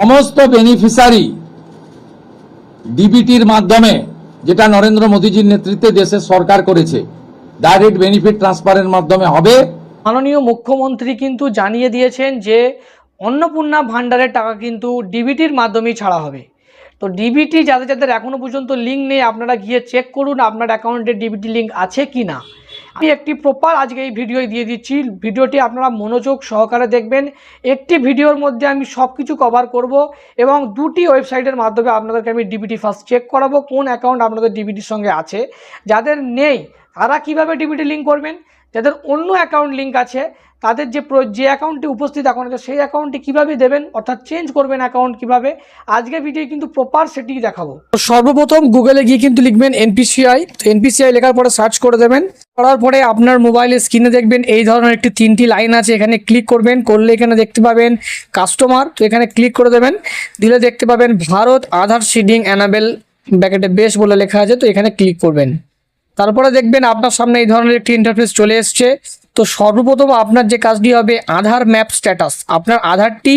সমস্ত বেনিফিশিয়ারি ডিবিটির মাধ্যমে, যেটা নরেন্দ্র মোদীজির নেতৃত্বে দেশের সরকার করেছে, ডাইরেক্ট বেনিফিট ট্রান্সফারের মাধ্যমে হবে। মাননীয় মুখ্যমন্ত্রী কিন্তু জানিয়ে দিয়েছেন যে অন্নপূর্ণা ভাণ্ডারের টাকা কিন্তু ডিবিটির মাধ্যমেই ছাড়া হবে। তো ডিবিটি যাদের যাদের এখনও পর্যন্ত লিঙ্ক নেই, আপনারা গিয়ে চেক করুন আপনার অ্যাকাউন্টে ডিবিটি লিঙ্ক আছে কি না। আমি একটি প্রপার আজকে এই ভিডিও দিয়ে দিচ্ছি, ভিডিওটি আপনারা মনোযোগ সহকারে দেখবেন। একটি ভিডিওর মধ্যে আমি সব কিছু কভার করব এবং দুটি ওয়েবসাইটের মাধ্যমে আপনাদেরকে আমি ডিবিটি ফার্স্ট চেক করাবো কোন অ্যাকাউন্ট আপনাদের ডিবিটির সঙ্গে আছে। যাদের নেই তারা কিভাবে ডিবিটি লিঙ্ক করবেন, যাদের অন্য অ্যাকাউন্ট লিঙ্ক আছে তাদের যে অ্যাকাউন্টে উপস্থিত অ্যাকাউন্ট আছে সেই অ্যাকাউন্টটি কীভাবে দেবেন, অর্থাৎ চেঞ্জ করবেন অ্যাকাউন্ট কীভাবে, আজকে ভিডিও কিন্তু প্রপার সেটি দেখাবো। সর্বপ্রথম গুগলে গিয়ে কিন্তু লিখবেন এনপিসিআই। তো এনপিসিআই লেখার পরে সার্চ করে দেবেন। করার পরে আপনার মোবাইলের স্ক্রিনে দেখবেন এই ধরনের একটি 3টি লাইন আছে, এখানে ক্লিক করবেন। করলে এখানে দেখতে পাবেন কাস্টমার, তো এখানে ক্লিক করে দেবেন। দিলে দেখতে পাবেন ভারত আধার সিডিং অ্যানাবেল ব্র্যাকেটে বেশ বলে লেখা আছে, তো এখানে ক্লিক করবেন। তারপরে দেখবেন আপনার সামনে এই ধরনের একটি ইন্টারফেস চলে এসছে। তো সর্বপ্রথম আপনার যে কাজটি হবে আধার ম্যাপ স্ট্যাটাস, আপনার আধারটি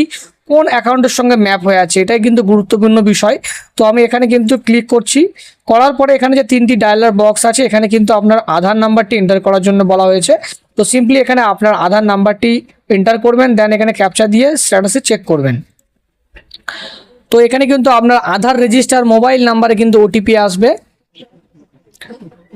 কোন অ্যাকাউন্টের সঙ্গে ম্যাপ হয়ে আছে এটাই কিন্তু গুরুত্বপূর্ণ বিষয়। তো আমি এখানে কিন্তু ক্লিক করছি। করার পরে এখানে যে 3টি ডায়ালার বক্স আছে এখানে কিন্তু আপনার আধার নাম্বারটি এন্টার করার জন্য বলা হয়েছে। তো সিম্পলি এখানে আপনার আধার নাম্বারটি এন্টার করবেন, দেন এখানে ক্যাপচা দিয়ে স্ট্যাটাসে চেক করবেন। তো এখানে কিন্তু আপনার আধার রেজিস্টার মোবাইল নাম্বারে কিন্তু ওটিপি আসবে।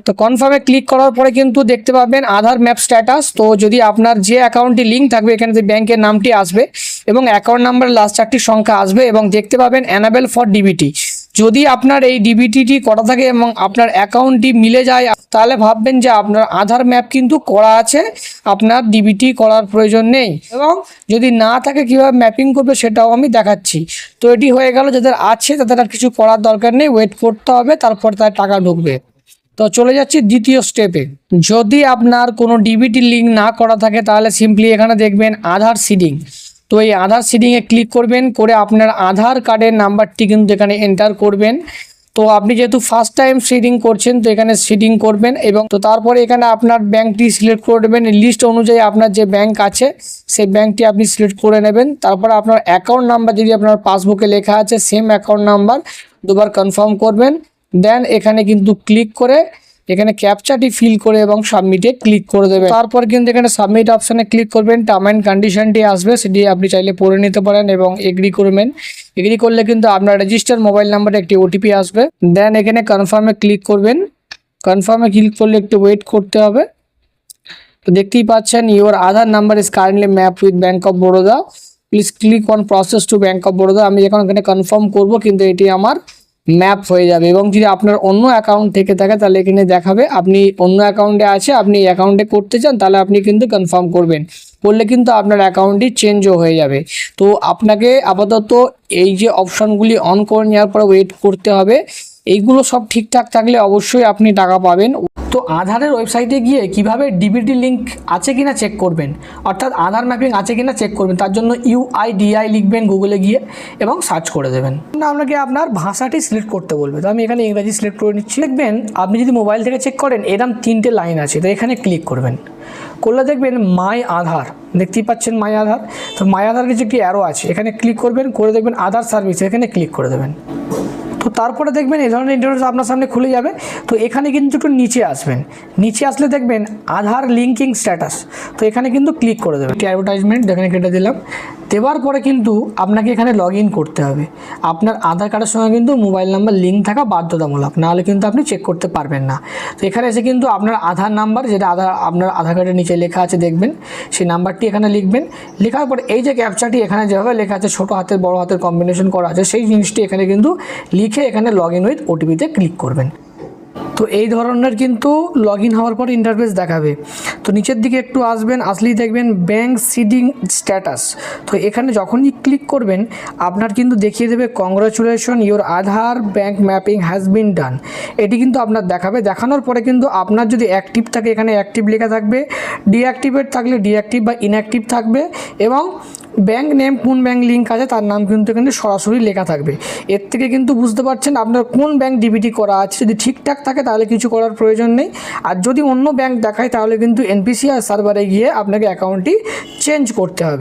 তো কনফার্মে ক্লিক করার পরে কিন্তু দেখতে পাবেন আধার ম্যাপ স্ট্যাটাস। তো যদি আপনার যে অ্যাকাউন্টটি লিঙ্ক থাকবে এখানে যে ব্যাংকের নামটি আসবে এবং অ্যাকাউন্ট নাম্বারের লাস্ট 4টি সংখ্যা আসবে এবং দেখতে পাবেন অ্যানাবেল ফর ডিবিটি। যদি আপনার এই ডিবিটিটি করা থাকে এবং আপনার অ্যাকাউন্টটি মিলে যায় তাহলে ভাববেন যে আপনার আধার ম্যাপ কিন্তু করা আছে, আপনার ডিবিটি করার প্রয়োজন নেই। এবং যদি না থাকে কীভাবে ম্যাপিং করবে সেটাও আমি দেখাচ্ছি। তো এটি হয়ে গেল, যাদের আছে তাদের আর কিছু করার দরকার নেই, ওয়েট করতে হবে, তারপর তার টাকা ঢুকবে। তো চলে যাচ্ছি দ্বিতীয় স্টেপে। যদি আপনার কোনো ডিবিটি লিঙ্ক না করা থাকে তাহলে সিম্পলি এখানে দেখবেন আধার সিডিং। তো এই আধার সিডিংয়ে ক্লিক করবেন, করে আপনার আধার কার্ডের নাম্বারটি কিন্তু এখানে এন্টার করবেন। তো আপনি যেহেতু ফার্স্ট টাইম সিডিং করছেন তো এখানে সিডিং করবেন এবং তো তারপরে এখানে আপনার ব্যাংকটি সিলেক্ট করে নেবেন। লিস্ট অনুযায়ী আপনার যে ব্যাংক আছে সেই ব্যাংকটি আপনি সিলেক্ট করে নেবেন। তারপরে আপনার অ্যাকাউন্ট নাম্বার যদি আপনার পাসবুকে লেখা আছে সেম অ্যাকাউন্ট নাম্বার দুবার কনফার্ম করবেন। দেন এখানে কিন্তু ক্লিক করে এখানে ক্যাপচাটি ফিল করে এবং সাবমিটে ক্লিক করে দেবেন। তারপর কিন্তু এখানে সাবমিট অপশানে ক্লিক করবেন, টার্ম অ্যান্ড কন্ডিশনটি আসবে সেটি আপনি চাইলে পড়ে নিতে পারেন এবং এগ্রি করবেন। এগ্রি করলে কিন্তু আপনার রেজিস্টার মোবাইল নাম্বারে একটি ওটিপি আসবে। দেন এখানে কনফার্মে ক্লিক করবেন। কনফার্মে ক্লিক করলে একটু ওয়েট করতে হবে। তো দেখতেই পাচ্ছেন your Aadhaar number is currently map with bank of Baroda, please click on process to bank of Baroda. আমি এখন এখানে কনফার্ম করব কিন্তু এটি আমার ম্যাপ হয়ে যাবে। এবং যদি আপনার অন্য অ্যাকাউন্ট থেকে থাকে তাহলে এখানে দেখাবে আপনি অন্য অ্যাকাউন্টে আছে, আপনি এই অ্যাকাউন্টে করতে চান তাহলে আপনি কিন্তু কনফার্ম করবেন, করলে কিন্তু আপনার অ্যাকাউন্টটি চেঞ্জও হয়ে যাবে। তো আপনাকে আপাতত এই যে অপশানগুলি অন করে নেওয়ার পরে ওয়েট করতে হবে। এইগুলো সব ঠিকঠাক থাকলে অবশ্যই আপনি টাকা পাবেন। তো আধারের ওয়েবসাইটে গিয়ে কিভাবে ডিবিটি লিঙ্ক আছে কিনা চেক করবেন, অর্থাৎ আধার ম্যাপিং আছে কিনা চেক করবেন, তার জন্য UIDI লিখবেন গুগলে গিয়ে এবং সার্চ করে দেবেন। আপনাকে আপনার ভাষাটি সিলেক্ট করতে বলবে, তো আমি এখানে ইংরাজি সিলেক্ট করে নিচ্ছি। দেখবেন আপনি যদি মোবাইল থেকে চেক করেন এরকম 3টে লাইন আছে, তো এখানে ক্লিক করবেন। করলে দেখবেন মাই আধার, দেখতেই পাচ্ছেন মাই আধার। তো মাই আধার কিছু একটি অ্যারো আছে, এখানে ক্লিক করবেন, করে দেখবেন আধার সার্ভিস, এখানে ক্লিক করে দেবেন। তো তারপরে দেখবেন এই ধরনের ইন্টারফেস আপনার সামনে খুলে যাবে। তো এখানে কিন্তু একটু নিচে আসবেন, নিচে আসলে দেখবেন আধার লিঙ্কিং স্ট্যাটাস, তো এখানে কিন্তু ক্লিক করে দেবেন। অ্যাডভার্টাইজমেন্ট এখানে কেটে দিলাম। দেওয়ার পরে কিন্তু আপনাকে এখানে লগ ইন করতে হবে। আপনার আধার কার্ডের সঙ্গে কিন্তু মোবাইল নাম্বার লিঙ্ক থাকা বাধ্যতামূলক, নাহলে কিন্তু আপনি চেক করতে পারবেন না। তো এখানে এসে কিন্তু আপনার আধার নাম্বার, যেটা আপনার আধার কার্ডের নিচে লেখা আছে দেখবেন, সেই নাম্বারটি এখানে লিখবেন। লেখার পরে এই যে ক্যাপচাটি এখানে যেভাবে লেখা আছে ছোটো হাতের বড় হাতের কম্বিনেশন করা আছে সেই জিনিসটি এখানে কিন্তু লিখে এখানে লগ ইন উইথ ওটিপিতে ক্লিক করবেন। তো এই ধরনের কিন্তু লগ ইন হওয়ার পর ইন্টারফেস দেখাবে। তো নিচের দিকে একটু আসবেন, আসলেই দেখবেন ব্যাঙ্ক সিডিং স্ট্যাটাস। তো এখানে যখনই ক্লিক করবেন আপনার কিন্তু দেখিয়ে দেবে congratulation your Aadhaar bank mapping has been done, এটি কিন্তু আপনার দেখাবে। দেখানোর পরে কিন্তু আপনার যদি অ্যাক্টিভ থাকে এখানে অ্যাক্টিভ লেখা থাকবে, ডিঅ্যাক্টিভেট থাকলে ডিঅ্যাক্টিভ বা ইনঅ্যাক্টিভ থাকবে এবং ব্যাঙ্ক নেম কোন ব্যাঙ্ক লিঙ্ক আছে তার নাম কিন্তু এখানে সরাসরি লেখা থাকবে। এর থেকে কিন্তু বুঝতে পারছেন আপনার কোন ব্যাঙ্ক ডিবিটি করা আছে। যদি ঠিকঠাক থাকে তাহলে কিছু করার প্রয়োজন নেই, আর যদি অন্য ব্যাঙ্ক দেখায় তাহলে কিন্তু এনপিসিআই সার্ভারে গিয়ে আপনাকে অ্যাকাউন্টটি চেঞ্জ করতে হবে।